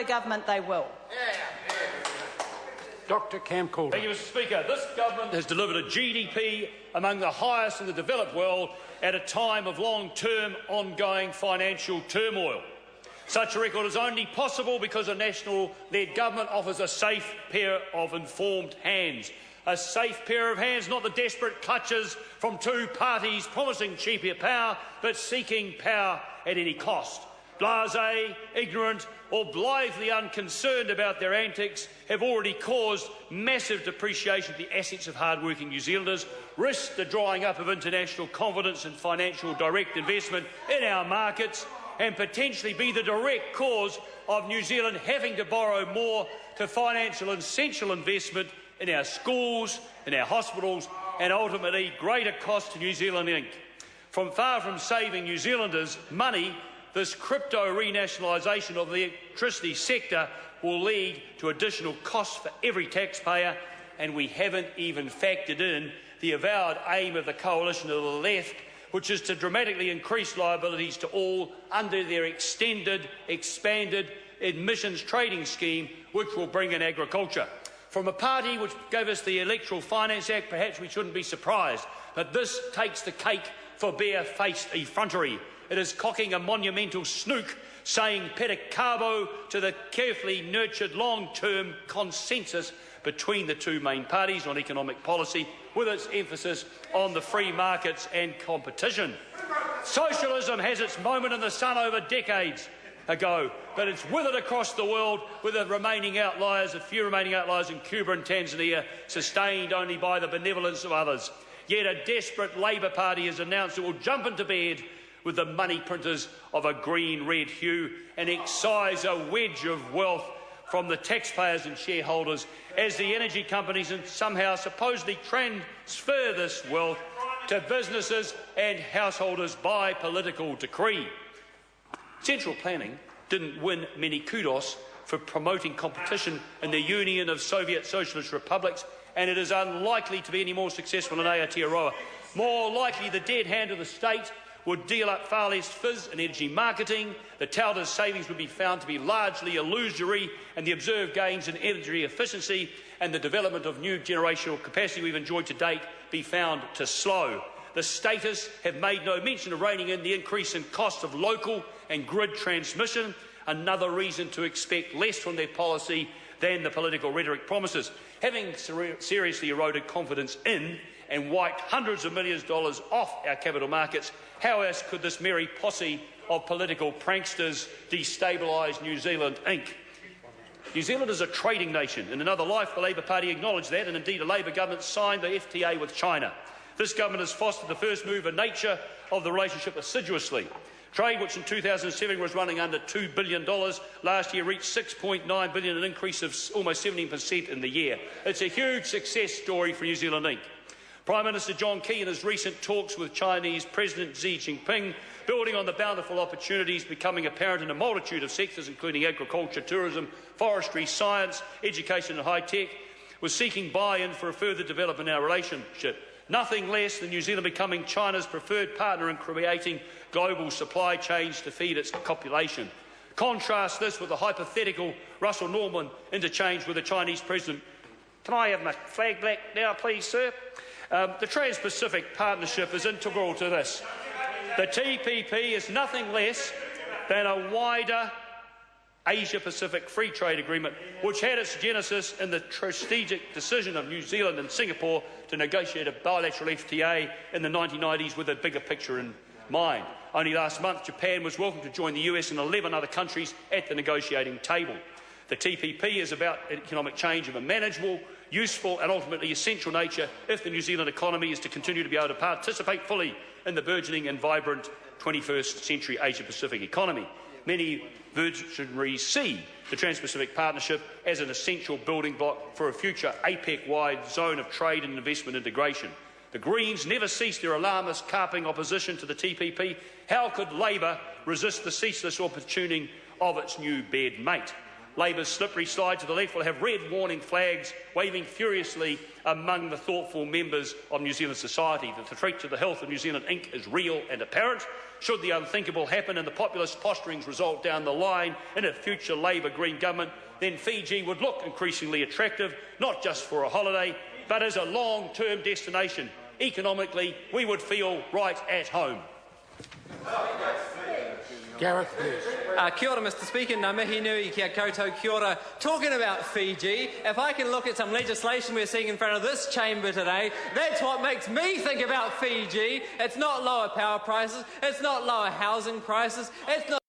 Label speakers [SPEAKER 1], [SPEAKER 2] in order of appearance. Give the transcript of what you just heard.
[SPEAKER 1] government they will.
[SPEAKER 2] Dr Camcalder.
[SPEAKER 3] Thank you, Mr Speaker. This government has delivered a GDP among the highest in the developed world at a time of long-term ongoing financial turmoil. Such a record is only possible because a national-led government offers a safe pair of informed hands. A safe pair of hands, not the desperate clutches from two parties promising cheaper power but seeking power at any cost. Blasé, ignorant or blithely unconcerned about their antics have already caused massive depreciation of the assets of hard-working New Zealanders, risked the drying up of international confidence and financial direct investment in our markets, and potentially be the direct cause of New Zealand having to borrow more to finance essential investment in our schools, in our hospitals, and ultimately greater cost to New Zealand Inc. Far from saving New Zealanders money, this crypto renationalisation of the electricity sector will lead to additional costs for every taxpayer, and we haven't even factored in the avowed aim of the coalition of the left, which is to dramatically increase liabilities to all under their expanded emissions trading scheme, which will bring in agriculture. From a party which gave us the Electoral Finance Act, perhaps we shouldn't be surprised, but this takes the cake for bare-faced effrontery. It is cocking a monumental snook, saying pedicabo to the carefully nurtured long-term consensus between the two main parties on economic policy, with its emphasis on the free markets and competition. Socialism has its moment in the sun over decades ago, but it's withered across the world, with the remaining outliers, a few remaining outliers in Cuba and Tanzania, sustained only by the benevolence of others. Yet a desperate Labour Party has announced it will jump into bed with the money printers of a green-red hue and excise a wedge of wealth from the taxpayers and shareholders as the energy companies and somehow supposedly transfer this wealth to businesses and householders by political decree. Central planning didn't win many kudos for promoting competition in the Union of Soviet Socialist Republics, and it is unlikely to be any more successful in Aotearoa. More likely, the dead hand of the state would deal up far less fizz in energy marketing, the touted savings would be found to be largely illusory, and the observed gains in energy efficiency and the development of new generational capacity we've enjoyed to date be found to slow. The statists have made no mention of reining in the increase in cost of local and grid transmission, another reason to expect less from their policy than the political rhetoric promises. Having seriously eroded confidence in and wiped hundreds of millions of dollars off our capital markets, how else could this merry posse of political pranksters destabilise New Zealand Inc? New Zealand is a trading nation. In another life, the Labour Party acknowledged that, and indeed a Labour government signed the FTA with China. This government has fostered the first mover nature of the relationship assiduously. Trade, which in 2007 was running under $2 billion, last year reached $6.9 billion, an increase of almost 17% in the year. It's a huge success story for New Zealand Inc. Prime Minister John Key, in his recent talks with Chinese President Xi Jinping, building on the bountiful opportunities becoming apparent in a multitude of sectors, including agriculture, tourism, forestry, science, education and high-tech, was seeking buy-in for a further development in our relationship. Nothing less than New Zealand becoming China's preferred partner in creating global supply chains to feed its population. Contrast this with the hypothetical Russell Norman interchange with the Chinese President. Can I have my flag back now, please, sir? The Trans-Pacific Partnership is integral to this. The TPP is nothing less than a wider Asia-Pacific Free Trade Agreement, which had its genesis in the strategic decision of New Zealand and Singapore to negotiate a bilateral FTA in the 1990s with a bigger picture in mind. Only last month, Japan was welcome to join the US and 11 other countries at the negotiating table. The TPP is about economic change of a manageable, useful and ultimately essential nature if the New Zealand economy is to continue to be able to participate fully in the burgeoning and vibrant 21st century Asia-Pacific economy. Many visionaries see the Trans-Pacific Partnership as an essential building block for a future APEC-wide zone of trade and investment integration. The Greens never ceased their alarmist carping opposition to the TPP. How could Labour resist the ceaseless opportuning of its new bed mate? Labor's slippery slide to the left will have red warning flags waving furiously among the thoughtful members of New Zealand society that the threat to the health of New Zealand Inc. is real and apparent. Should the unthinkable happen and the populist posturings result down the line in a future Labor Green government, then Fiji would look increasingly attractive, not just for a holiday, but as a long-term destination. Economically, we would feel right at home.
[SPEAKER 1] Gareth, please.
[SPEAKER 2] Kia ora, Mr Speaker. Ngā mihi nui kia koutou kia ora. Talking about Fiji, if I can look at some legislation we're seeing in front of this chamber today, that's what makes me think about Fiji. It's not lower power prices, it's not lower housing prices, it's not